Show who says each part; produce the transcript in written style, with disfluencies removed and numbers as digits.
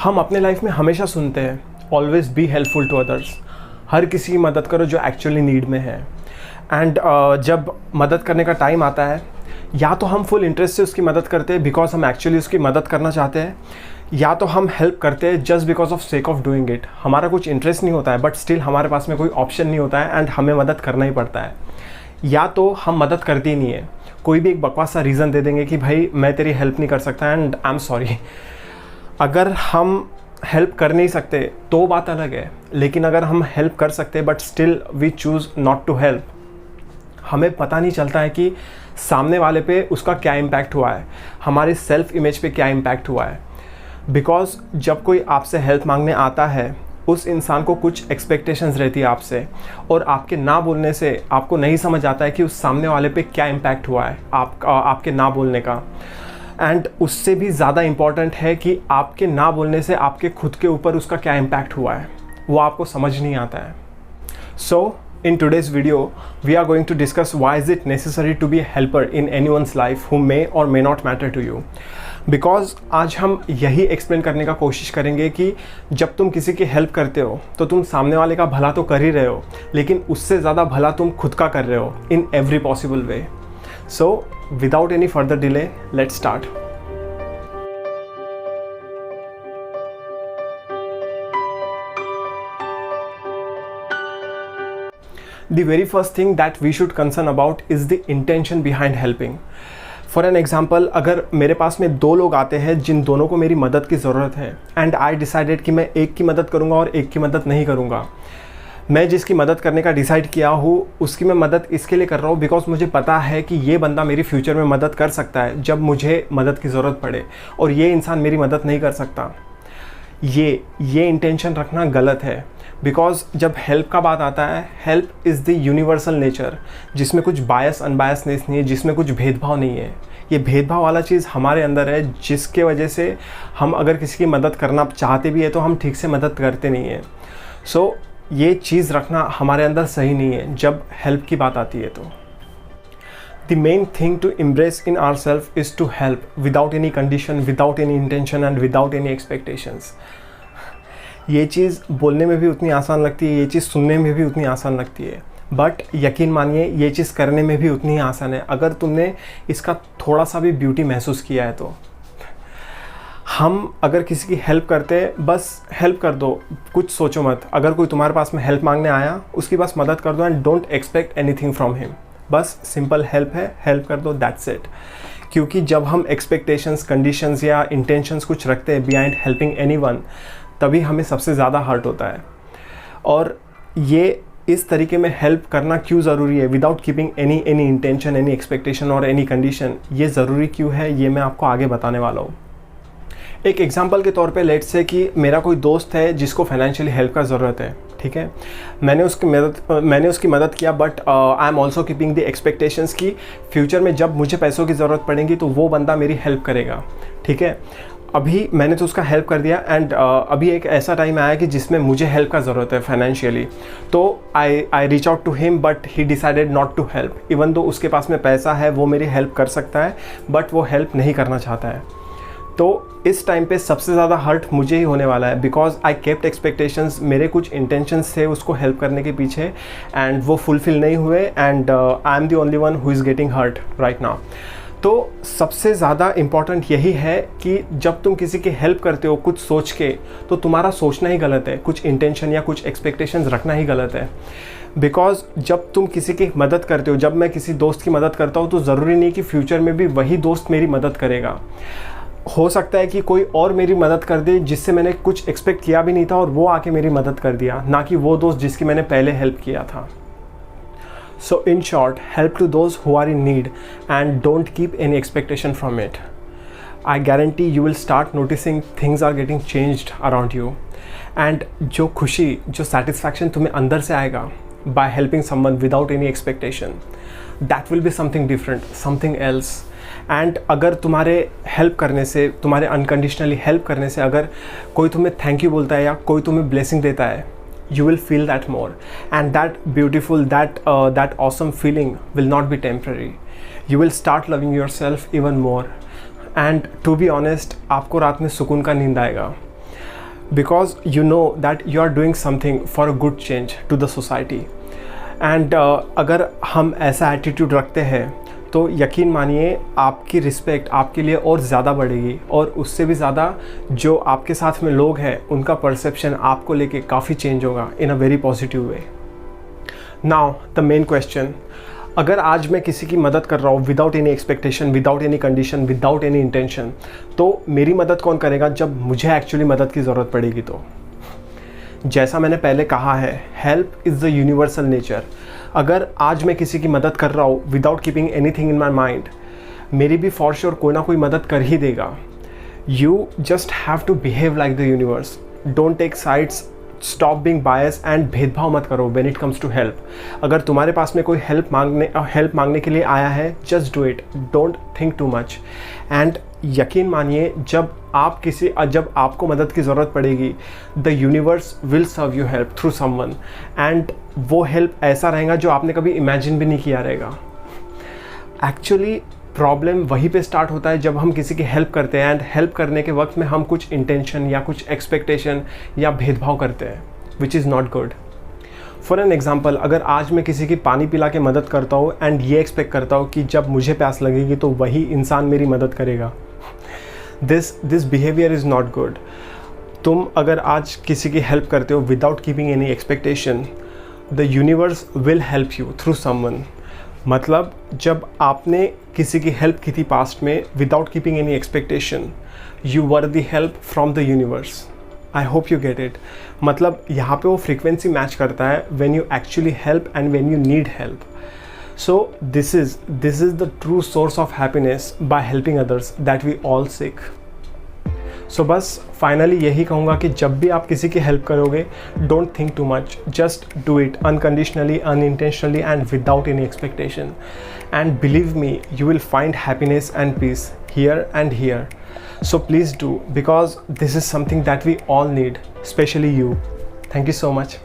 Speaker 1: हम अपने लाइफ में हमेशा सुनते हैं always be helpful to others, हर किसी की मदद करो जो एक्चुअली नीड में है। एंड जब मदद करने का टाइम आता है, या तो हम फुल इंटरेस्ट से उसकी मदद करते हैं बिकॉज हम एक्चुअली उसकी मदद करना चाहते हैं, या तो हम हेल्प करते हैं just because of sake of doing it. हमारा कुछ इंटरेस्ट नहीं होता है बट स्टिल हमारे पास में कोई ऑप्शन नहीं होता है एंड हमें मदद करना ही पड़ता है। या तो हम मदद करते ही नहीं है, कोई भी एक बकवास सा रीज़न दे देंगे कि भाई मैं तेरी हेल्प नहीं कर सकता एंड आई एम सॉरी। अगर हम हेल्प कर नहीं सकते तो बात अलग है, लेकिन अगर हम हेल्प कर सकते but still we choose not to help, हमें पता नहीं चलता है कि सामने वाले पे उसका क्या इम्पैक्ट हुआ है, हमारे सेल्फ इमेज पे क्या इम्पैक्ट हुआ है। बिकॉज जब कोई आपसे हेल्प मांगने आता है, उस इंसान को कुछ एक्सपेक्टेशंस रहती है आपसे, और आपके ना बोलने से आपको नहीं समझ आता है कि उस सामने वाले पे क्या इम्पैक्ट हुआ है आपके ना बोलने का। एंड उससे भी ज़्यादा इम्पॉर्टेंट है कि आपके ना बोलने से आपके खुद के ऊपर उसका क्या इम्पैक्ट हुआ है, वो आपको समझ नहीं आता है। सो in today's video we are going to discuss why is it necessary to be a helper in anyone's life who may or may not matter to you। Because आज हम यही एक्सप्लेन करने का कोशिश करेंगे कि जब तुम किसी की हेल्प करते हो तो तुम सामने वाले का भला तो कर ही रहे हो, लेकिन उससे ज़्यादा भला तुम खुद का कर रहे हो in every possible way. So without any further delay let's start. The very first thing that we should concern about is the intention behind helping। For an example, अगर मेरे पास में दो लोग आते हैं जिन दोनों को मेरी मदद की ज़रूरत है एंड आई डिसाइडेड कि मैं एक की मदद करूँगा और एक की मदद नहीं करूँगा। मैं जिसकी मदद करने का डिसाइड किया हूँ उसकी मैं मदद इसके लिए कर रहा हूँ बिकॉज मुझे पता है कि ये बंदा मेरी फ्यूचर में मदद कर सकता है जब मुझे मदद की ज़रूरत पड़े, और ये इंसान मेरी मदद नहीं कर सकता। ये इंटेंशन रखना गलत है। बिकॉज जब हेल्प का बात आता है, help is the universal nature, जिसमें कुछ बायस अनबायसनेस नहीं है, जिसमें कुछ भेदभाव नहीं है। ये भेदभाव वाला चीज़ हमारे अंदर है, जिसके वजह से हम अगर किसी की मदद करना चाहते भी है तो हम ठीक से मदद करते नहीं हैं। सो ये चीज़ रखना हमारे अंदर सही नहीं है जब हेल्प की बात आती है। तो the main thing to embrace in our self is to help without any condition, without any intention and without any expectations. ये चीज़ बोलने में भी उतनी आसान लगती है, ये चीज़ सुनने में भी उतनी आसान लगती है, बट यकीन मानिए ये चीज़ करने में भी उतनी ही आसान है अगर तुमने इसका थोड़ा सा भी ब्यूटी महसूस किया है। तो हम अगर किसी की हेल्प करते हैं, बस हेल्प कर दो, कुछ सोचो मत। अगर कोई तुम्हारे पास में हेल्प मांगने आया, उसकी बस मदद कर दो and don't expect anything from him. बस सिंपल हेल्प है, हेल्प कर दो, दैट्स इट। क्योंकि जब हम एक्सपेक्टेशंस, कंडीशंस या इंटेंशंस कुछ रखते हैं बिहाइंड हेल्पिंग एनीवन, तभी हमें सबसे ज़्यादा हर्ट होता है। और ये इस तरीके में हेल्प करना क्यों ज़रूरी है without keeping any intention, any expectation और एनी कंडीशन, ये ज़रूरी क्यों है ये मैं आपको आगे बताने वाला हूँ। एक एग्जांपल के तौर पे लेट्स से कि मेरा कोई दोस्त है जिसको फाइनेंशियली हेल्प का ज़रूरत है, ठीक है। मैंने उसकी मदद किया, but I am also keeping the expectations कि फ्यूचर में जब मुझे पैसों की ज़रूरत पड़ेगी तो वो बंदा मेरी हेल्प करेगा, ठीक है। अभी मैंने तो उसका हेल्प कर दिया एंड अभी एक ऐसा टाइम आया कि जिसमें मुझे हेल्प का ज़रूरत है फाइनेंशियली, तो I reach out to him but he decided not to help. Even though उसके पास में पैसा है, वो मेरी हेल्प कर सकता है, बट वो हेल्प नहीं करना चाहता है। तो इस टाइम पे सबसे ज़्यादा हर्ट मुझे ही होने वाला है बिकॉज आई केप्ट एक्सपेक्टेशंस। मेरे कुछ इंटेंशंस थे उसको हेल्प करने के पीछे एंड वो फुलफ़िल नहीं हुए and I am the only one who is getting hurt right now. तो सबसे ज़्यादा इम्पॉर्टेंट यही है कि जब तुम किसी की हेल्प करते हो कुछ सोच के, तो तुम्हारा सोचना ही गलत है, कुछ इंटेंशन या कुछ एक्सपेक्टेशंस रखना ही गलत है। बिकॉज जब तुम किसी की मदद करते हो, जब मैं किसी दोस्त की मदद करता हूँ, तो ज़रूरी नहीं कि फ्यूचर में भी वही दोस्त मेरी मदद करेगा। हो सकता है कि कोई और मेरी मदद कर दे जिससे मैंने कुछ एक्सपेक्ट किया भी नहीं था और वो आके मेरी मदद कर दिया, ना कि वो दोस्त जिसकी मैंने पहले हेल्प किया था। So in short, help to those who are in need and don't keep any expectation from it. I guarantee you will start noticing things are getting changed around you. And जो खुशी, जो satisfaction तुम्हें अंदर से आएगा by helping someone without any expectation, that will be something different, something else. And अगर तुम्हारे help करने से, तुम्हारे अनकंडीशनली हेल्प करने से अगर कोई तुम्हें थैंक यू बोलता है या कोई तुम्हें ब्लेसिंग देता है, you will feel that more, and that beautiful, that awesome feeling will not be temporary. You will start loving yourself even more, and to be honest, आपको रात में सुकून का नींद आएगा। because you know that you are doing something for a good change to the society. And अगर हम ऐसा एटीट्यूड रखते हैं तो यकीन मानिए आपकी रिस्पेक्ट आपके लिए और ज़्यादा बढ़ेगी, और उससे भी ज़्यादा जो आपके साथ में लोग हैं उनका परसेप्शन आपको लेके काफ़ी चेंज होगा in a very positive way. Now the main question, अगर आज मैं किसी की मदद कर रहा हूँ without any expectation, without any condition, without any intention, तो मेरी मदद कौन करेगा जब मुझे एक्चुअली मदद की ज़रूरत पड़ेगी? तो जैसा मैंने पहले कहा है, help is the universal nature. अगर आज मैं किसी की मदद कर रहा हूँ without keeping anything in my mind, मेरी भी फॉर श्योर कोई ना कोई मदद कर ही देगा. You just have to behave like the universe. Don't take sides, stop being bias and भेदभाव मत करो when it comes to help. अगर तुम्हारे पास में कोई हेल्प मांगने के लिए आया है, just do it, don't think too much. And यकीन मानिए जब आपको मदद की ज़रूरत पड़ेगी, the universe will serve you help through someone, and वो हेल्प ऐसा रहेगा जो आपने कभी इमेजिन भी नहीं किया रहेगा. एक्चुअली प्रॉब्लम वहीं पे स्टार्ट होता है जब हम किसी की हेल्प करते हैं, एंड हेल्प करने के वक्त में हम कुछ इंटेंशन या कुछ एक्सपेक्टेशन या भेदभाव करते हैं, which is not good. For an example, अगर आज मैं किसी की पानी पिला के मदद करता हूँ एंड ये एक्सपेक्ट करता हूँ कि जब मुझे प्यास लगेगी तो वही इंसान मेरी मदद करेगा, this behaviour is not good. तुम अगर आज किसी की हेल्प करते हो without keeping any expectation, the universe will help you through someone. मतलब जब आपने किसी की हेल्प की थी पास्ट में without keeping any expectation, you were the help from the universe. I hope you get it. मतलब यहाँ पे वो फ्रीक्वेंसी मैच करता है when you actually help and when you need help. So this is the true source of happiness by helping others that we all seek. So बस finally यही कहूँगा कि जब भी आप किसी की हेल्प करोगे, don't think too much, just do it unconditionally, unintentionally and without any expectation. And believe me, you will find happiness and peace here and here. So please do, because this is something that we all need, especially you. Thank you so much.